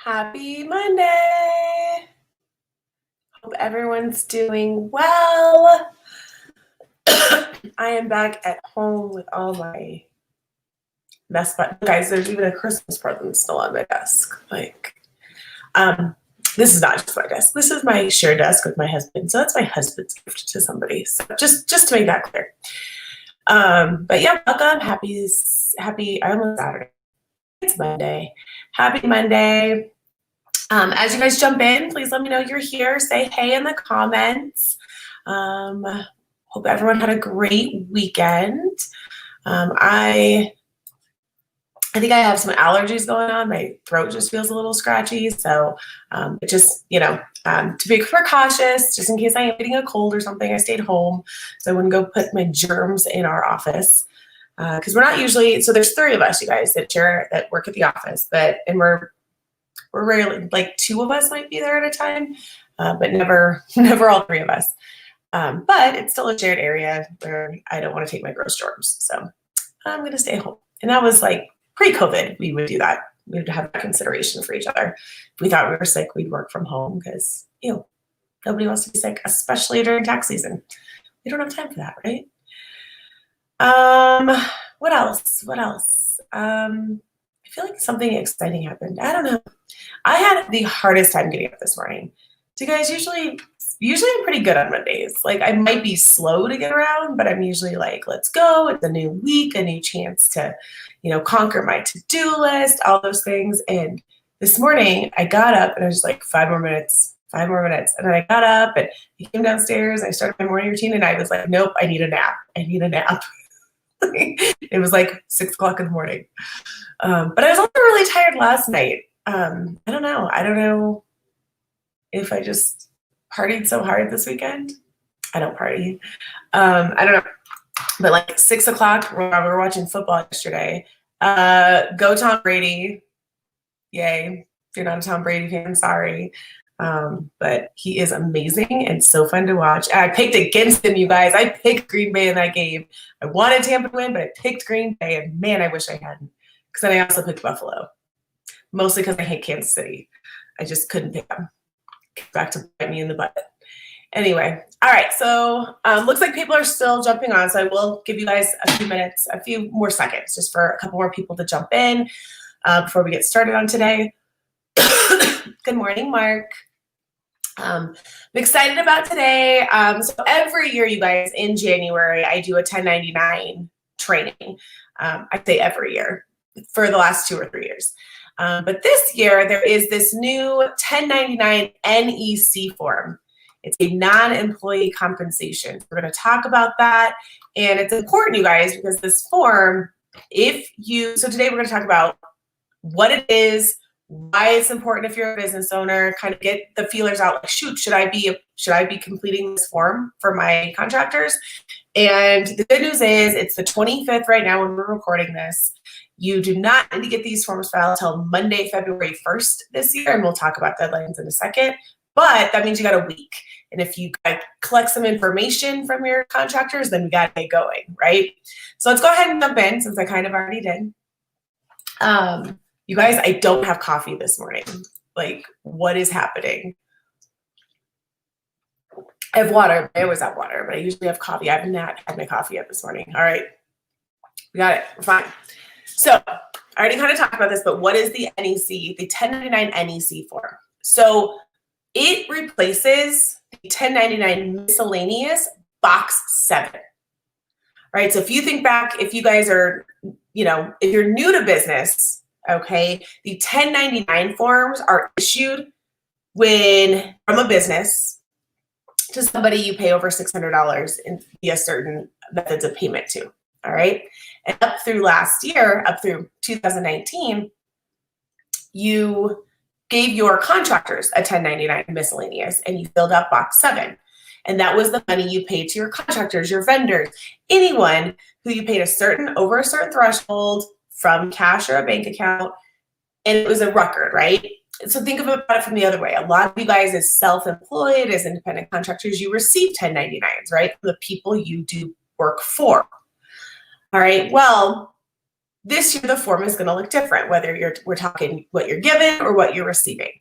Happy Monday. Hope everyone's doing well. I am back at home with all my mess, but guys, there's even a Christmas present still on my desk. This is not just my desk. This is my shared desk with my husband. So that's my husband's gift to somebody. So just to make that clear. But yeah, welcome. Happy, I almost Saturday. It's Monday. Happy Monday. As you guys jump in, please let me know you're here. Say hey in the comments. Hope everyone had a great weekend. I think I have some allergies going on. My throat just feels a little scratchy. So just, to be precautious, just in case I am getting a cold or something, I stayed home. So I wouldn't go put my germs in our office. Because we're not usually, so there's 3 of us, you guys, that work at the office, and we're rarely, like 2 of us might be there at a time, but never all 3 of us. But it's still a shared area where I don't want to take my gross germs. So I'm going to stay home. And that was like pre-COVID, we would do that. We would have that consideration for each other. If we thought we were sick, we'd work from home because, nobody wants to be sick, especially during tax season. We don't have time for that, right? What else? I feel like something exciting happened. I don't know. I had the hardest time getting up this morning. So you guys, usually I'm pretty good on Mondays. Like I might be slow to get around, but I'm usually like, let's go. It's a new week, a new chance to, conquer my to-do list, all those things. And this morning I got up and I was just like, 5 more minutes. And then I got up and I came downstairs. I started my morning routine and I was like, nope, I need a nap. It was like 6 o'clock in the morning. But I was also really tired last night. I don't know if I just partied so hard this weekend. I don't party. I don't know. But like 6 o'clock, we were watching football yesterday. Go Tom Brady. Yay. If you're not a Tom Brady fan, sorry. But he is amazing and so fun to watch. And I picked against him, you guys. I picked Green Bay in that game. I wanted Tampa to win, but I picked Green Bay, and man, I wish I hadn't. Because then I also picked Buffalo, mostly because I hate Kansas City. I just couldn't pick them. Back to bite me in the butt. Anyway, all right. So looks like people are still jumping on. So I will give you guys a few more seconds, just for a couple more people to jump in before we get started on today. Good morning, Mark. I'm excited about today. So every year, you guys, in January, I do a 1099 training. I say every year for the last 2 or 3 years. But this year, there is this new 1099 NEC form. It's a non-employee compensation. We're going to talk about that. And it's important, you guys, because this form, so today we're going to talk about what it is, why it's important if you're a business owner, kind of get the feelers out, like, shoot, should I be completing this form for my contractors? And the good news is it's the 25th right now when we're recording this. You do not need to get these forms filed until Monday, February 1st this year, and we'll talk about deadlines in a second. But that means you got a week. And if you collect some information from your contractors, then we got to get going, right? So let's go ahead and jump in, since I kind of already did. You guys, I don't have coffee this morning. Like, what is happening? I have water. I always have water, but I usually have coffee. I have not had my coffee yet this morning. All right. We got it. We're fine. So I already kind of talked about this, but what is the NEC, the 1099 NEC form? So it replaces the 1099 miscellaneous box 7, right? So if you think back, if you guys are, if you're new to business, okay, the 1099 forms are issued from a business to somebody you pay over $600 via certain methods of payment to, all right? And up through last year, up through 2019, you gave your contractors a 1099 miscellaneous, and you filled out box 7. And that was the money you paid to your contractors, your vendors, anyone who you paid over a certain threshold from cash or a bank account, and it was a record, right? So think about it from the other way. A lot of you guys as self-employed, as independent contractors, you receive 1099s, right? From the people you do work for. All right, well, This year, the form is going to look different, whether we're talking what you're given or what you're receiving.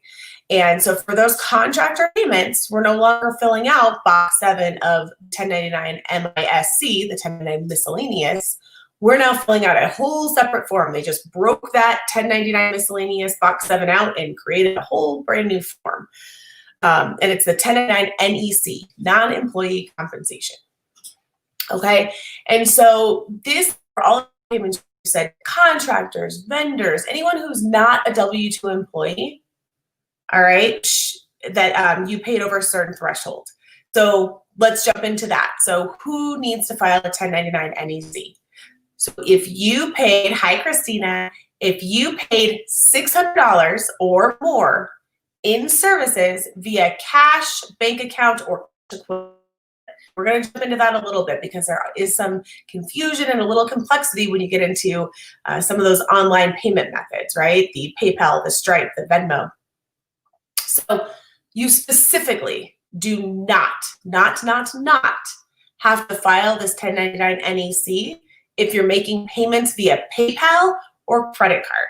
And so for those contractor payments, we're no longer filling out box 7 of 1099 MISC, the 1099 miscellaneous. We're now filling out a whole separate form. They just broke that 1099 miscellaneous box 7 out and created a whole brand new form. And it's the 1099 NEC, non-employee compensation. Okay, and so this for all payments you said, contractors, vendors, anyone who's not a W-2 employee, all right, that you paid over a certain threshold. So let's jump into that. So who needs to file a 1099 NEC? So if you paid, hi Christina, if you paid $600 or more in services via cash, bank account, or equivalent, we're going to jump into that a little bit because there is some confusion and a little complexity when you get into some of those online payment methods, right? The PayPal, the Stripe, the Venmo. So you specifically do not have to file this 1099 NEC if you're making payments via PayPal or credit card.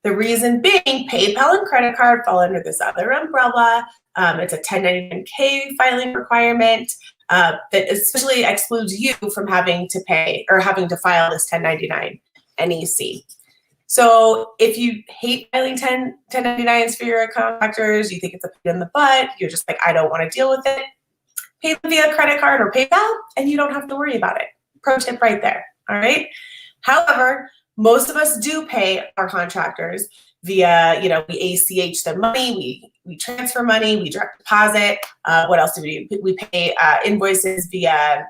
The reason being, PayPal and credit card fall under this other umbrella. It's a 1099K filing requirement that especially excludes you from having to pay or having to file this 1099 NEC. So if you hate filing 1099s for your contractors, you think it's a pain in the butt, you're just like, I don't want to deal with it, pay them via credit card or PayPal, and you don't have to worry about it. Pro tip right there, all right? However, most of us do pay our contractors via, we ACH the money, we transfer money, we direct deposit. What else do we do? We pay invoices via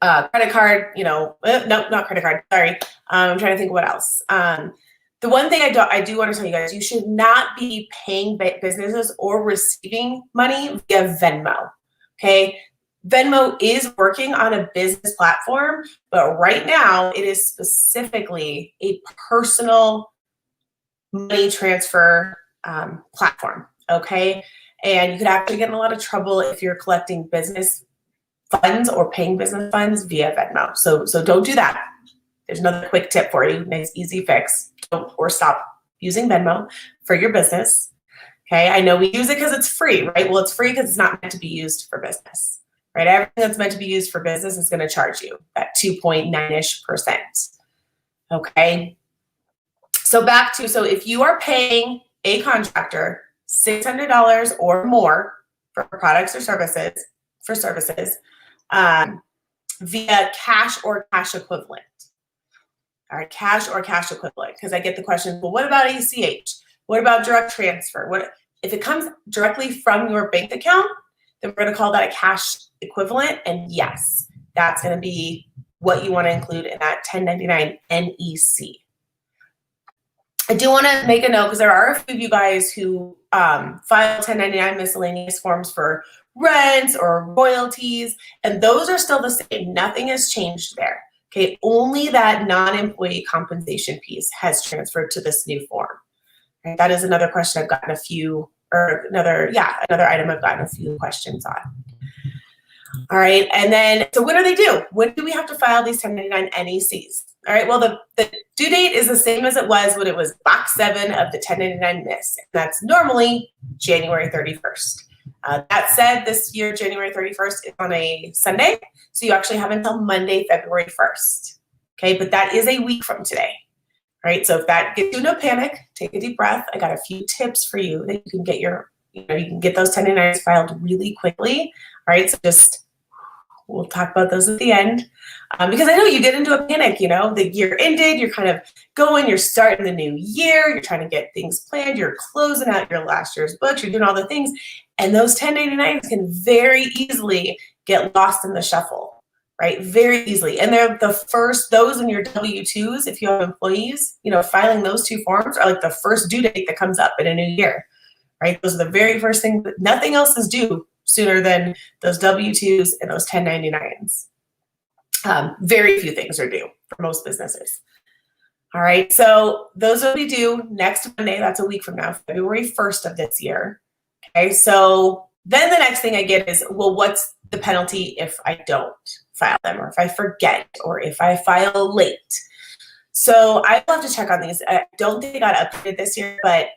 credit card, no, not credit card, sorry. I'm trying to think what else. The one thing I do want to tell you guys, you should not be paying businesses or receiving money via Venmo, okay? Venmo is working on a business platform, but right now it is specifically a personal money transfer platform, okay? And you could actually get in a lot of trouble if you're collecting business funds or paying business funds via Venmo. So don't do that. There's another quick tip for you, nice easy fix. Don't or stop using Venmo for your business, okay? I know we use it because it's free, right? Well, it's free because it's not meant to be used for business. Right, everything that's meant to be used for business is going to charge you that 2.9-ish%. Okay. So so if you are paying a contractor $600 or more for products or services, via cash or cash equivalent. All right, cash or cash equivalent, because I get the question, well, what about ACH? What about direct transfer? If it comes directly from your bank account, then we're going to call that a cash equivalent. And yes, that's going to be what you want to include in that 1099 NEC. I do want to make a note because there are a few of you guys who file 1099 miscellaneous forms for rents or royalties, and those are still the same. Nothing has changed there. Okay, only that non-employee compensation piece has transferred to this new form. Right? That is another question I've gotten another item I've gotten a few questions on. All right, and then, so what do they do? When do we have to file these 1099 NECs? All right, well, the due date is the same as it was when it was box 7 of the 1099 MIS. That's normally January 31st. That said, this year, January 31st is on a Sunday, so you actually have until Monday, February 1st. Okay, but that is a week from today. All right, so if that gets you no panic, take a deep breath. I got a few tips for you that you can get you can get those 1099s filed really quickly. All right, so we'll talk about those at the end. Because I know you get into a panic, the year ended, you're kind of going, you're starting the new year, you're trying to get things planned, you're closing out your last year's books, you're doing all the things, and those 1099s can very easily get lost in the shuffle, right? Very easily. And they're those in your W-2s, if you have employees, filing those two forms are like the first due date that comes up in a new year, right? Those are the very first thing, but nothing else is due sooner than those W-2s and those 1099s. Very few things are due for most businesses. All right, so those will be due next Monday. That's a week from now, February 1st of this year. Okay, so then the next thing I get is, well, what's the penalty if I don't file them, or if I forget, or if I file late. So I will have to check on these. I don't think it got updated this year, but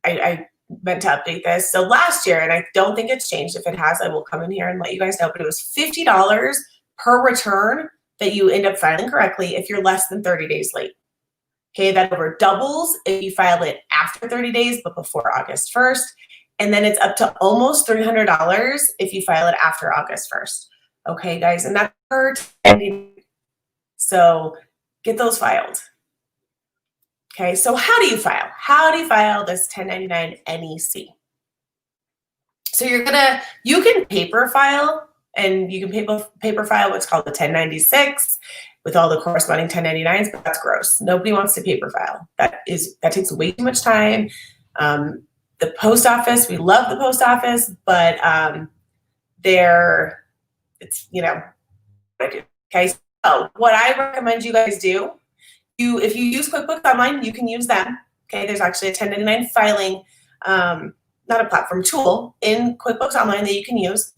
I meant to update this. So last year, and I don't think it's changed. If it has, I will come in here and let you guys know, but it was $50 per return that you end up filing correctly if you're less than 30 days late. Okay, that over doubles if you file it after 30 days, but before August 1st. And then it's up to almost $300 if you file it after August 1st. Okay, guys, and that's per 10. So get those filed. Okay, so how do you file? How do you file this 1099 NEC? So you can paper file, and you can paper file what's called the 1096 with all the corresponding 1099s, but that's gross. Nobody wants to paper file. That takes way too much time. The post office, we love the post office, but it's, okay, so what I recommend you guys do, if you use QuickBooks Online, you can use them. Okay, there's actually a 1099 filing, not a platform, tool in QuickBooks Online that you can use.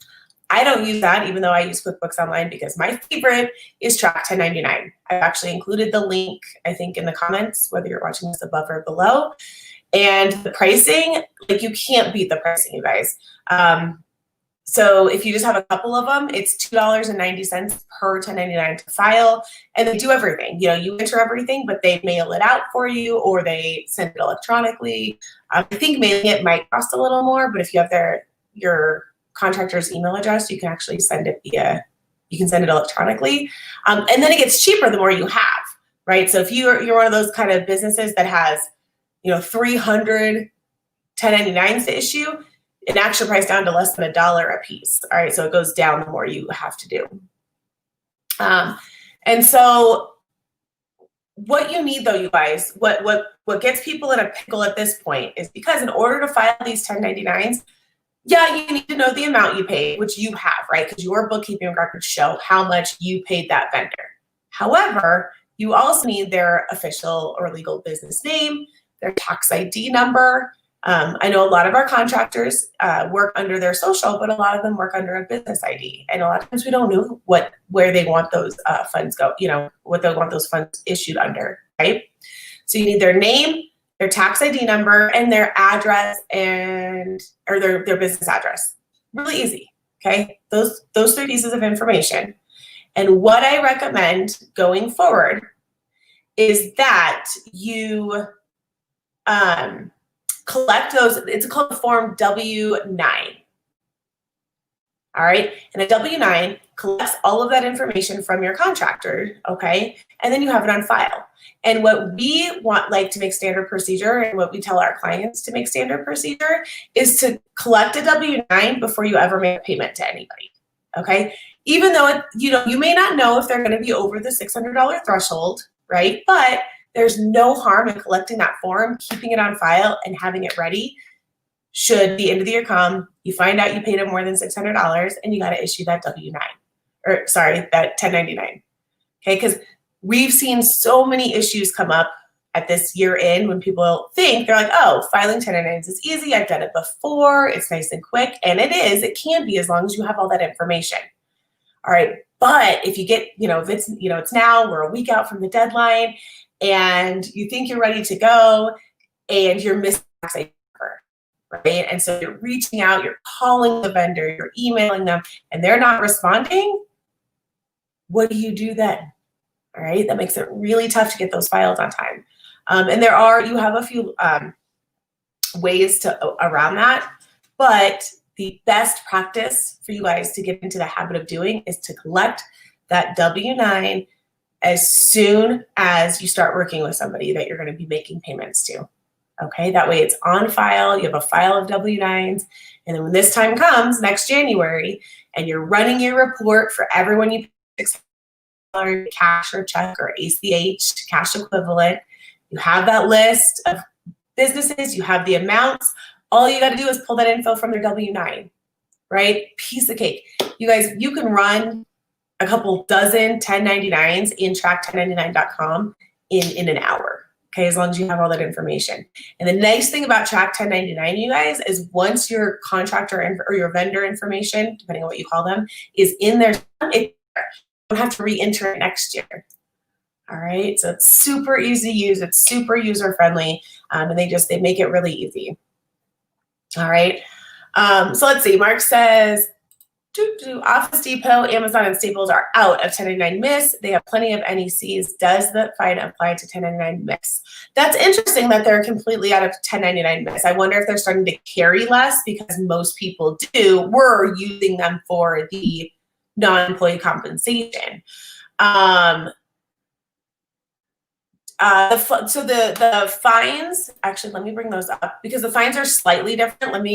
I don't use that, even though I use QuickBooks Online, because my favorite is Track 1099. I've actually included the link, I think, in the comments, whether you're watching this above or below. And the pricing, like, you can't beat the pricing, you guys. So if you just have a couple of them, it's $2.90 per 1099 to file, and they do everything. You enter everything, but they mail it out for you, or they send it electronically. I think mailing it might cost a little more, but if you have your contractor's email address, you can actually send it electronically. And then it gets cheaper the more you have, right? So if you're one of those kind of businesses that has, 300 1099s to issue, it actually priced down to less than $1 a piece. All right, so it goes down the more you have to do. And so what you need, though, you guys, what gets people in a pickle at this point is because in order to file these 1099s, yeah, you need to know the amount you paid, which you have, right? Because your bookkeeping records show how much you paid that vendor. However, you also need their official or legal business name, their tax ID number. I know a lot of our contractors work under their social, but a lot of them work under a business ID. And a lot of times we don't know where they want those funds what they want those funds issued under, right? So you need their name, their tax ID number, and their address or their business address. Really easy, okay? Those 3 pieces of information. And what I recommend going forward is that you collect those. It's called Form W-9. All right, and a W-9 collects all of that information from your contractor, okay? And then you have it on file. And what we want, to make standard procedure, and what we tell our clients to make standard procedure, is to collect a W-9 before you ever make a payment to anybody, okay? Even though you may not know if they're going to be over the $600 threshold, right? But there's no harm in collecting that form, keeping it on file, and having it ready. Should the end of the year come, you find out you paid them more than $600, and you got to issue that W-9, that 1099. Okay, because we've seen so many issues come up at this year end when people think, they're like, oh, filing 1099s is easy. I've done it before. It's nice and quick, and it is. It can be, as long as you have all that information. All right, but if you get, if it's now, we're a week out from the deadline, and you think you're ready to go, and you're missing tax ID number, right? And so you're reaching out, you're calling the vendor, you're emailing them, and they're not responding. What do you do then? All right, that makes it really tough to get those filed on time. And you have a few ways around that, but the best practice for you guys to get into the habit of doing is to collect that W-9 as soon as you start working with somebody that you're going to be making payments to. Okay, that way it's on file. You have a file of W-9s, and then when this time comes next January, and you're running your report for everyone you pay $600 cash or check or ACH cash equivalent, you have that list of businesses, you have the amounts. All you got to do is pull that info from their W-9, right? Piece of cake. You guys, you can run a couple dozen 1099s in track1099.com in an hour, okay, as long as you have all that information. And the nice thing about Track 1099, you guys, is once your contractor or your vendor information, depending on what you call them, is in there, it don't have to re-enter it next year. All right, so it's super easy to use. It's super user-friendly, and they make it really easy. All right, so let's see. Mark says, Office Depot, Amazon, and Staples are out of 1099 miss. They have plenty of NECs. Does the fine apply to 1099 miss? That's interesting that they're completely out of 1099 miss. I wonder if they're starting to carry less because most people were using them for the non-employee compensation. So the fines, actually, let me bring those up because the fines are slightly different.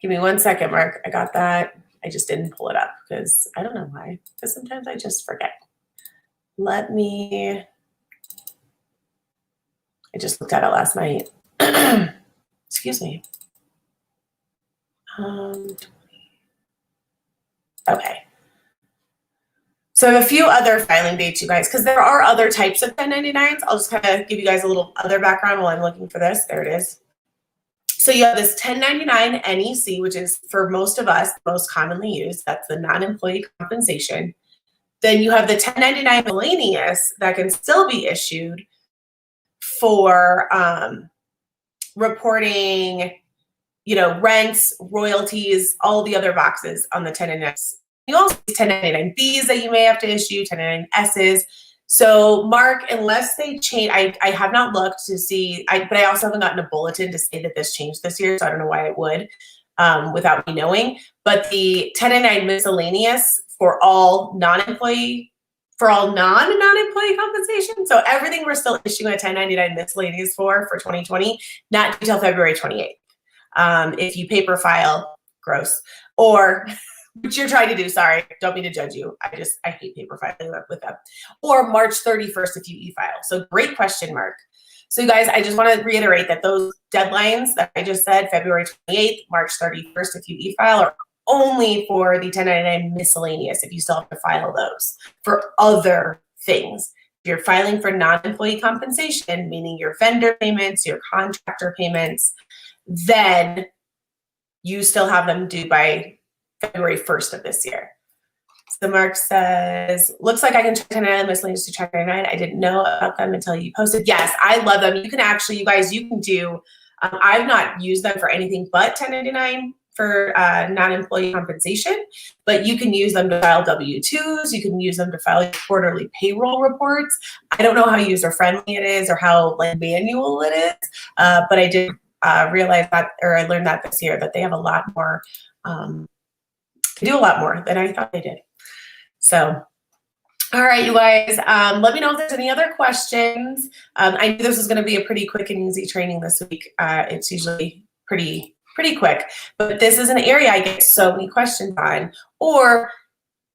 Give me 1 second, Mark. I got that. I just didn't pull it up because I don't know why, because sometimes I just forget. I just looked at it last night. Excuse me. Okay. So I have a few other filing dates, you guys, because there are other types of 1099s. I'll just kind of give you guys a little other background while I'm looking for this. There it is. So you have this 1099 NEC, which is for most of us most commonly used. That's the non-employee compensation. Then you have the 1099 miscellaneous that can still be issued for reporting, rents, royalties, all the other boxes on the 1099. You also have 1099Bs that you may have to issue, 1099Ss. So Mark, unless they change, I have not looked to see, but I also haven't gotten a bulletin to say that this changed this year, so I don't know why it would without me knowing. But the 1099 miscellaneous for all non-employee compensation. So everything we're still issuing a 1099 miscellaneous for 2020, not until February 28th. If you paper file, gross, or which you're trying to do, sorry, don't mean to judge you. I hate paper filing with them. Or March 31st if you e-file. So great question, Mark. So you guys, I just want to reiterate that those deadlines that I just said, February 28th, March 31st if you e-file, are only for the 1099 miscellaneous if you still have to file those. For other things, if you're filing for non-employee compensation, meaning your vendor payments, your contractor payments, then you still have them due by February 1st of this year. So Mark says, looks like I can check 1099 miscellaneous to check 99. I didn't know about them until you posted. Yes, I love them. You can actually, you guys, you can do, I've not used them for anything but 1099 for non-employee compensation, but you can use them to file W-2s. You can use them to file quarterly payroll reports. I don't know how user-friendly it is or how manual it is, but I did realize that, or I learned that this year, that they have a lot more, they do a lot more than I thought they did. So, all right, you guys, let me know if there's any other questions. I knew this was going to be a pretty quick and easy training this week. It's usually pretty quick, but this is an area I get so many questions on, or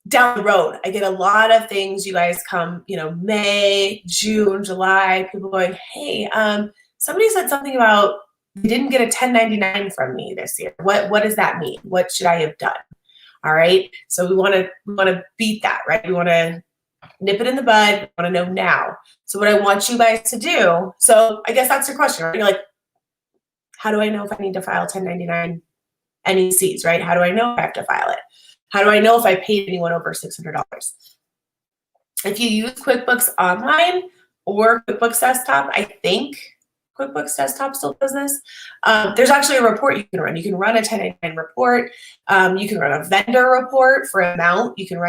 down the road. I get a lot of things, you guys come, May, June, July, people going, hey, somebody said something about they didn't get a 1099 from me this year. What does that mean? What should I have done? All right. So we want to beat that, right? We want to nip it in the bud. We want to know now. So what I want you guys to do, so I guess that's your question, right? You're like, how do I know if I need to file 1099 NECs, right? How do I know if I have to file it? How do I know if I paid anyone over $600? If you use QuickBooks Online or QuickBooks Desktop, I think QuickBooks Desktop still does this. There's actually a report you can run. You can run a 1099 report. You can run a vendor report for amount. You can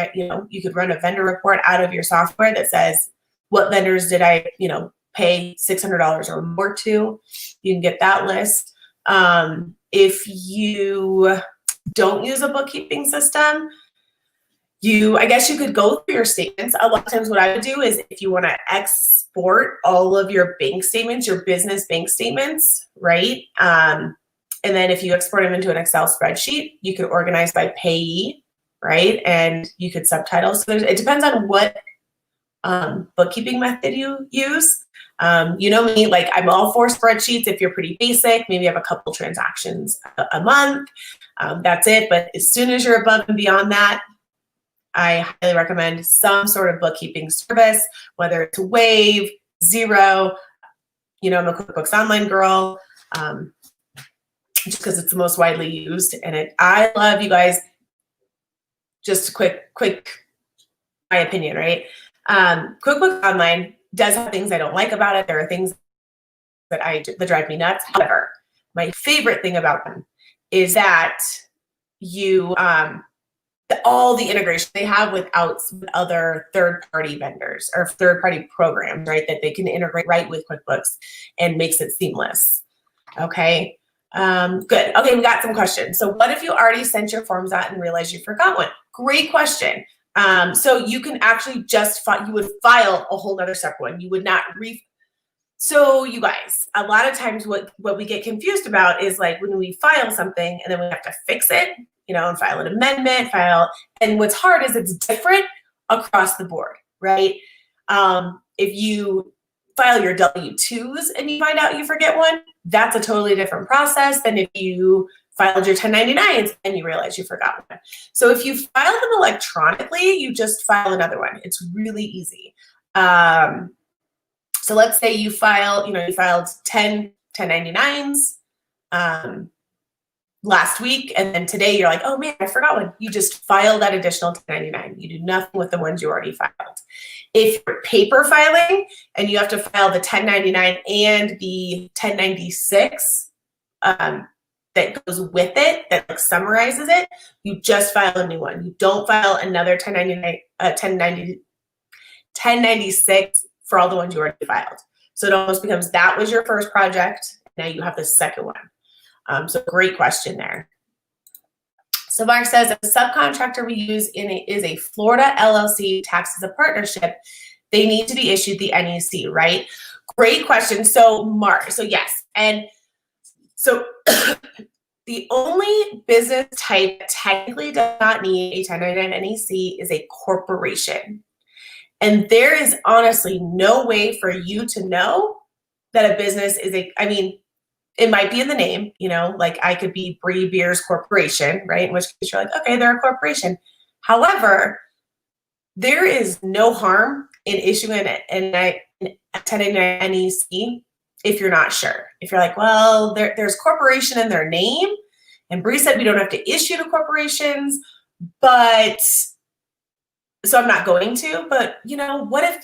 you could run a vendor report out of your software that says, what vendors did I, pay $600 or more to? You can get that list. If you don't use a bookkeeping system, I guess you could go through your statements. A lot of times what I would do is if you want to export all of your bank statements, your business bank statements, right? And then if you export them into an Excel spreadsheet, you could organize by payee, right? And you could subtitle. So it depends on what bookkeeping method you use. You know me, like I'm all for spreadsheets if you're pretty basic, maybe you have a couple transactions a month, that's it. But as soon as you're above and beyond that, I highly recommend some sort of bookkeeping service, whether it's Wave, Xero, I'm a QuickBooks Online girl, just because it's the most widely used. And I love, you guys, just quick, my opinion, right? QuickBooks Online does have things I don't like about it. There are things that drive me nuts. However, my favorite thing about them is that you all the integration they have with other third-party vendors or third-party programs, right? That they can integrate right with QuickBooks and makes it seamless. Okay, good. Okay, we got some questions. So what if you already sent your forms out and realized you forgot one? Great question. So you can actually you would file a whole other separate one. You would not So you guys, a lot of times what we get confused about is like when we file something and then we have to fix it, and file an amendment, and what's hard is it's different across the board, right? If you file your W-2s and you find out you forget one, that's a totally different process than if you filed your 1099s and you realize you forgot one. So if you file them electronically, you just file another one. It's really easy. So let's say you filed 10 1099s last week, and then today you're like, oh man, I forgot one. You just file that additional 1099. You do nothing with the ones you already filed. If you're paper filing and you have to file the 1099 and the 1096 that goes with it, that summarizes it, you just file a new one. You don't file another 1096 for all the ones you already filed. So it almost becomes that was your first project. Now you have the second one. So great question there. So Mark says, a subcontractor we use is a Florida LLC taxed as a partnership. They need to be issued the NEC, right? Great question. So Mark, so yes. And so the only business type that technically does not need a 1099 NEC is a corporation. And there is honestly no way for you to know that a business is it might be in the name, like I could be Bree Beers Corporation, right? In which case you're like, okay, they're a corporation. However, there is no harm in issuing a 1099 NEC if you're not sure. If you're like, well, there's corporation in their name, and Bree said we don't have to issue to corporations, but so I'm not going to, but what if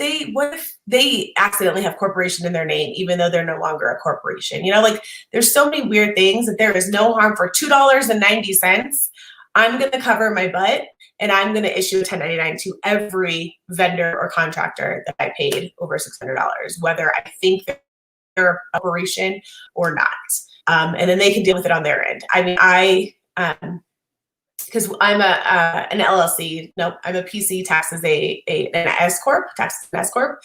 they accidentally have corporation in their name, even though they're no longer a corporation? Like there's so many weird things that there is no harm for $2.90. I'm going to cover my butt and I'm going to issue a 1099 to every vendor or contractor that I paid over $600, whether I think they're a corporation or not. And then they can deal with it on their end. Because I'm an LLC. Nope, I'm a PC taxed as an S corp, taxed as an S corp.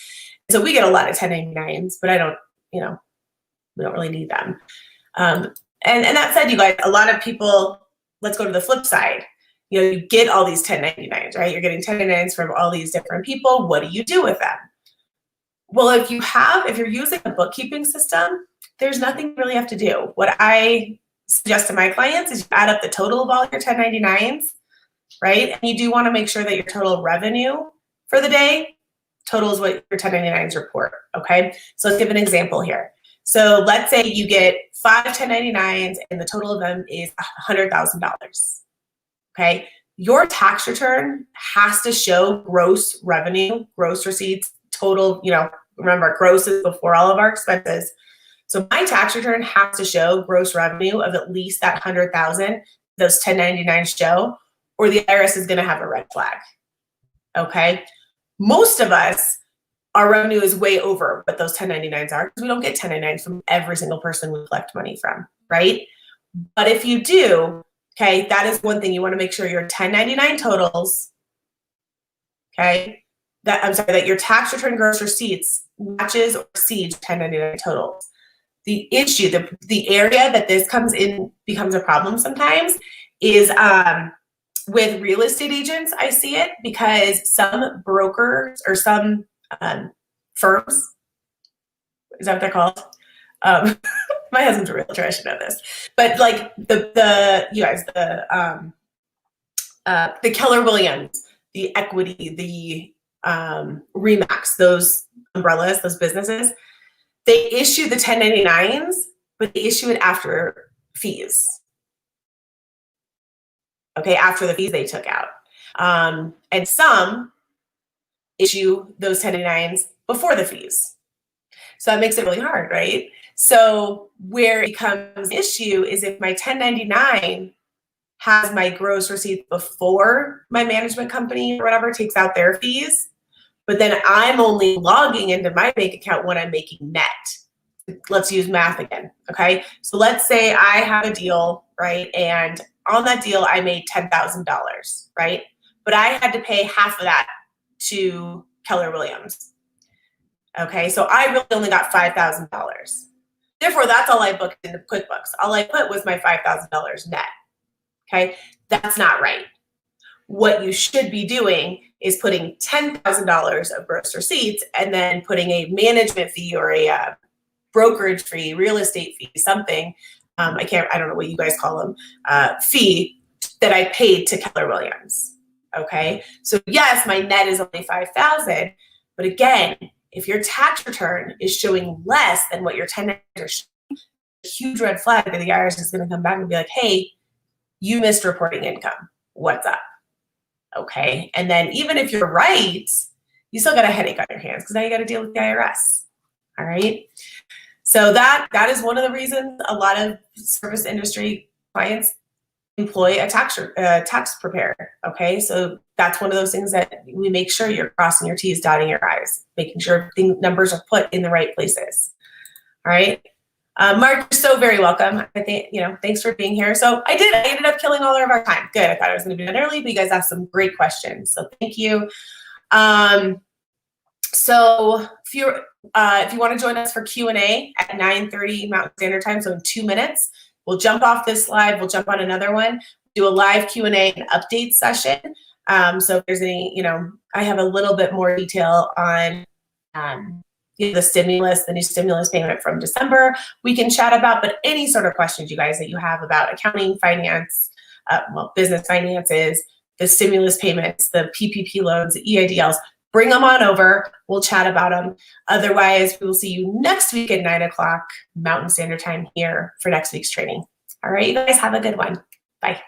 So we get a lot of 1099s, but I don't, we don't really need them. And that said, you guys, a lot of people. Let's go to the flip side. You get all these 1099s, right? You're getting 1099s from all these different people. What do you do with them? Well, if you're using a bookkeeping system, there's nothing you really have to do. What I suggest to my clients is you add up the total of all your 1099s, right? And you do want to make sure that your total revenue for the day totals what your 1099s report, okay? So let's give an example here. So let's say you get 5 1099s and the total of them is $100,000, okay? Your tax return has to show gross revenue, gross receipts, total, remember gross is before all of our expenses. So my tax return has to show gross revenue of at least that 100,000 those 1099s show, or the IRS is going to have a red flag. Okay. Most of us, our revenue is way over what those 1099s are because we don't get 1099s from every single person we collect money from, right? But if you do, okay, that is one thing you want to make sure your 1099 totals, okay, that your tax return gross receipts matches or exceeds 1099 totals. The issue, the area that this becomes a problem sometimes is with real estate agents. I see it because some brokers or some firms, is that what they're called? My husband's a realtor, I should know this. But like the Keller Williams, the Equity, the Remax, those umbrellas, those businesses, they issue the 1099s, but they issue it after fees. Okay, after the fees they took out. And some issue those 1099s before the fees. So that makes it really hard, right? So where it becomes an issue is if my 1099 has my gross receipts before my management company or whatever takes out their fees, but then I'm only logging into my bank account when I'm making net. Let's use math again, okay? So let's say I have a deal, right? And on that deal, I made $10,000, right? But I had to pay half of that to Keller Williams. Okay, so I really only got $5,000. Therefore, that's all I booked into QuickBooks. All I put was my $5,000 net. Okay, that's not right. What you should be doing is putting $10,000 of gross receipts and then putting a management fee or a brokerage fee, real estate fee, something. I don't know what you guys call them, fee that I paid to Keller Williams. Okay, so yes, my net is only $5,000, but again, if your tax return is showing less than what your 1099s are showing, a huge red flag that the IRS is going to come back and be like, hey, you missed reporting income. What's up? Okay. And then even if you're right, you still got a headache on your hands because now you got to deal with the IRS. All right. So that is one of the reasons a lot of service industry clients employ a tax preparer. Okay. So that's one of those things that we make sure you're crossing your T's, dotting your I's, making sure numbers are put in the right places. All right. Mark, you're so very welcome. I think, thanks for being here. So I ended up killing all of our time. Good. I thought I was going to be done early, but you guys asked some great questions. So thank you. So if you want to join us for Q&A at 9:30 Mountain Standard Time, so in 2 minutes, we'll jump off this live. We'll jump on another one, do a live Q&A and update session. So if there's any, I have a little bit more detail on the new stimulus payment from December, we can chat about, but any sort of questions you guys that you have about accounting, finance, business finances, the stimulus payments, the PPP loans, the EIDLs, bring them on over. We'll chat about them. Otherwise, we will see you next week at 9 o'clock Mountain Standard Time here for next week's training. All right, you guys have a good one. Bye.